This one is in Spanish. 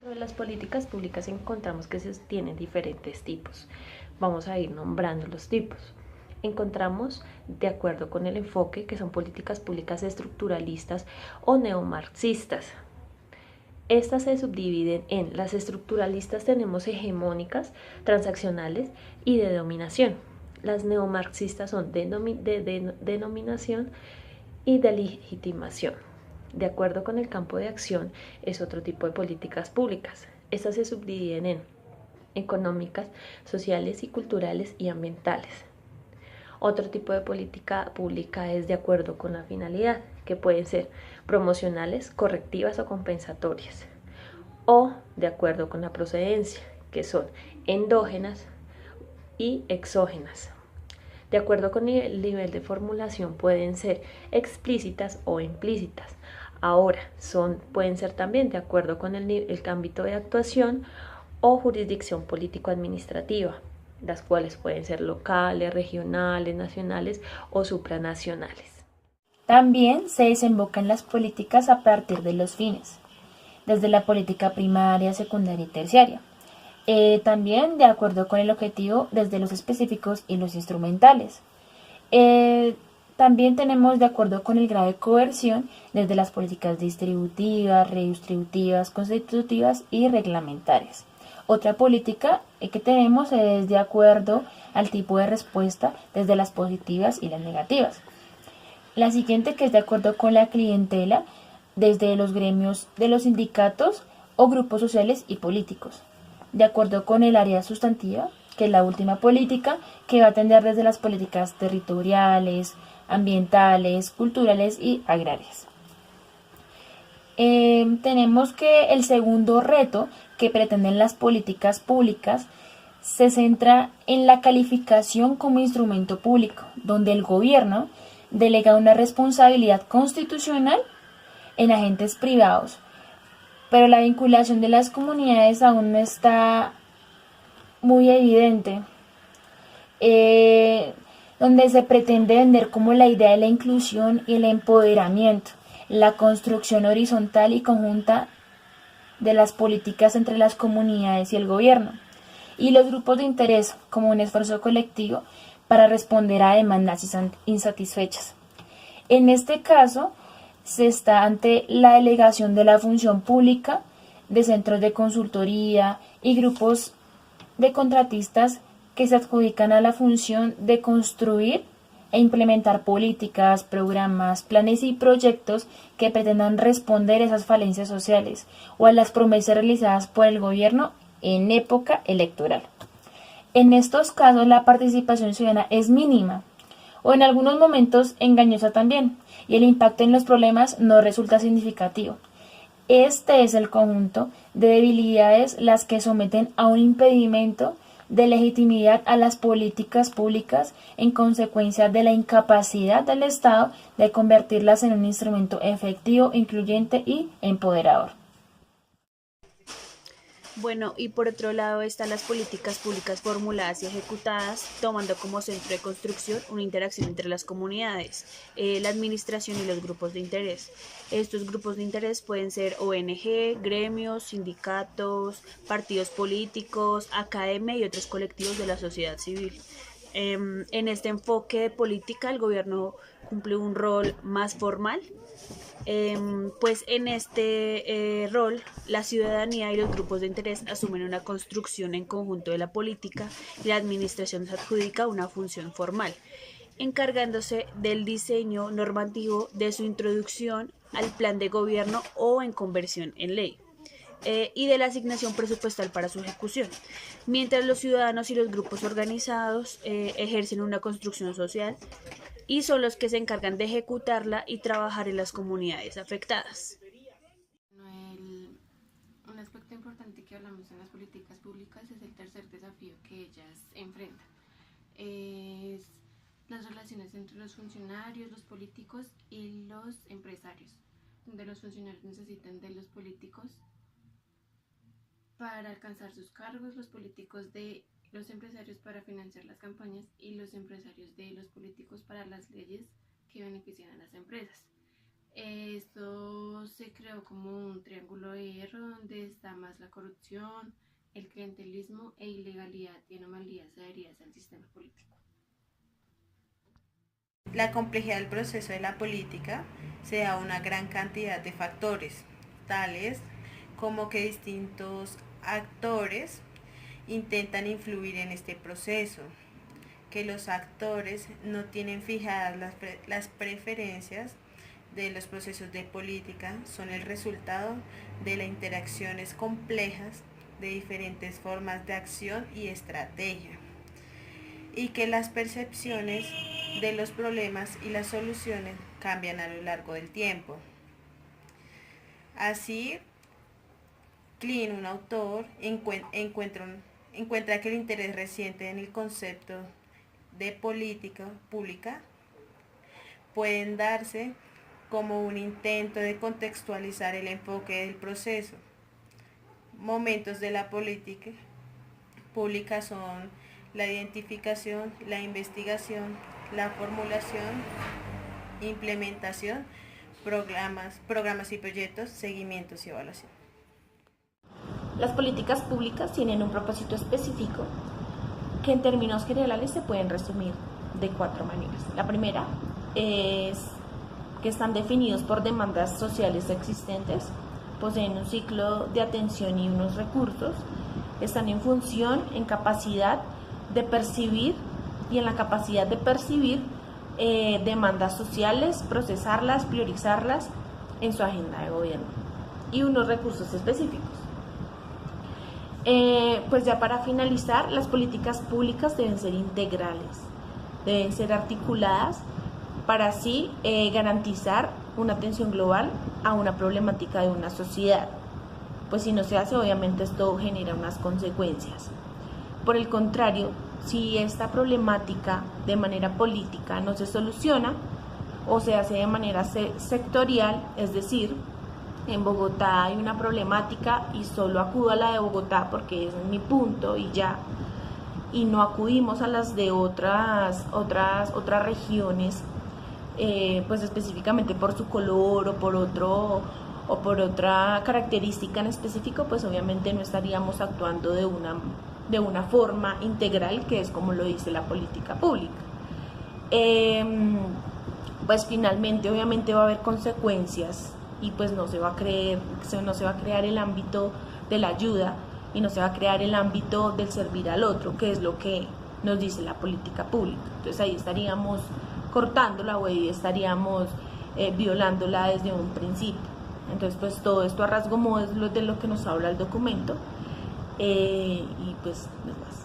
Dentro de las políticas públicas encontramos que se tienen diferentes tipos. Vamos a ir nombrando los tipos. Encontramos, de acuerdo con el enfoque, que son políticas públicas estructuralistas o neomarxistas. Estas se subdividen en las estructuralistas, tenemos hegemónicas, transaccionales y de dominación. Las neomarxistas son de denominación y de legitimación. De acuerdo con el campo de acción, es otro tipo de políticas públicas. Estas se subdividen en económicas, sociales y culturales y ambientales. Otro tipo de política pública es de acuerdo con la finalidad, que pueden ser promocionales, correctivas o compensatorias. O de acuerdo con la procedencia, que son endógenas y exógenas. De acuerdo con el nivel de formulación pueden ser explícitas o implícitas. Ahora, pueden ser también de acuerdo con el ámbito de actuación o jurisdicción político-administrativa, las cuales pueden ser locales, regionales, nacionales o supranacionales. También se desembocan las políticas a partir de los fines, desde la política primaria, secundaria y terciaria. También de acuerdo con el objetivo, desde los específicos y los instrumentales. También tenemos de acuerdo con el grado de coerción desde las políticas distributivas, redistributivas, constitutivas y reglamentarias. Otra política que tenemos es de acuerdo al tipo de respuesta desde las positivas y las negativas. La siguiente, que es de acuerdo con la clientela desde los gremios de los sindicatos o grupos sociales y políticos. De acuerdo con el área sustantiva, que es la última política, que va a atender desde las políticas territoriales, ambientales, culturales y agrarias. Tenemos que el segundo reto que pretenden las políticas públicas se centra en la calificación como instrumento público, donde el gobierno delega una responsabilidad constitucional en agentes privados, pero la vinculación de las comunidades aún no está muy evidente, donde se pretende vender como la idea de la inclusión y el empoderamiento, la construcción horizontal y conjunta de las políticas entre las comunidades y el gobierno, y los grupos de interés como un esfuerzo colectivo para responder a demandas insatisfechas. En este caso, se está ante la delegación de la función pública de centros de consultoría y grupos de contratistas que se adjudican a la función de construir e implementar políticas, programas, planes y proyectos que pretendan responder a esas falencias sociales o a las promesas realizadas por el gobierno en época electoral. En estos casos la participación ciudadana es mínima o en algunos momentos engañosa también, y el impacto en los problemas no resulta significativo. Este es el conjunto de debilidades las que someten a un impedimento de legitimidad a las políticas públicas en consecuencia de la incapacidad del Estado de convertirlas en un instrumento efectivo, incluyente y empoderador. Bueno, y por otro lado están las políticas públicas formuladas y ejecutadas, tomando como centro de construcción una interacción entre las comunidades, la administración y los grupos de interés. Estos grupos de interés pueden ser ONG, gremios, sindicatos, partidos políticos, academia y otros colectivos de la sociedad civil. En este enfoque de política, el gobierno cumple un rol más formal, pues en este rol la ciudadanía y los grupos de interés asumen una construcción en conjunto de la política y la administración se adjudica una función formal, encargándose del diseño normativo de su introducción al plan de gobierno o en conversión en ley. Y de la asignación presupuestal para su ejecución, mientras los ciudadanos y los grupos organizados ejercen una construcción social y son los que se encargan de ejecutarla y trabajar en las comunidades afectadas. Un aspecto importante que hablamos en las políticas públicas es el tercer desafío que ellas enfrentan. Es las relaciones entre los funcionarios, los políticos y los empresarios, donde los funcionarios necesitan de los políticos para alcanzar sus cargos, los políticos de los empresarios para financiar las campañas y los empresarios de los políticos para las leyes que benefician a las empresas. Esto se creó como un triángulo de hierro donde está más la corrupción, el clientelismo e ilegalidad y anomalías adheridas al sistema político. La complejidad del proceso de la política se da a una gran cantidad de factores, tales como que distintos actores intentan influir en este proceso, que los actores no tienen fijadas las preferencias de los procesos de política, son el resultado de las interacciones complejas de diferentes formas de acción y estrategia, y que las percepciones de los problemas y las soluciones cambian a lo largo del tiempo. Así, Klein, un autor, encuentra que el interés reciente en el concepto de política pública pueden darse como un intento de contextualizar el enfoque del proceso. Momentos de la política pública son la identificación, la investigación, la formulación, implementación, programas y proyectos, seguimientos y evaluación. Las políticas públicas tienen un propósito específico que en términos generales se pueden resumir de 4 maneras. La primera es que están definidos por demandas sociales existentes, poseen un ciclo de atención y unos recursos, están en función, en capacidad de percibir y en la capacidad de percibir demandas sociales, procesarlas, priorizarlas en su agenda de gobierno y unos recursos específicos. Pues ya para finalizar, las políticas públicas deben ser integrales, deben ser articuladas para así garantizar una atención global a una problemática de una sociedad. Pues si no se hace, obviamente esto genera unas consecuencias. Por el contrario, si esta problemática de manera política no se soluciona o se hace de manera sectorial, es decir, en Bogotá hay una problemática y solo acudo a la de Bogotá porque es mi punto y ya, y no acudimos a las de otras regiones, pues específicamente por su color o por otra característica en específico, pues obviamente no estaríamos actuando de una forma integral, que es como lo dice la política pública. Pues finalmente obviamente va a haber consecuencias y pues no se va a crear el ámbito de la ayuda y no se va a crear el ámbito del servir al otro, que es lo que nos dice la política pública. Entonces ahí estaríamos cortándola o ahí estaríamos violándola desde un principio. Entonces pues todo esto a rasgo modo es de lo que nos habla el documento y pues no más.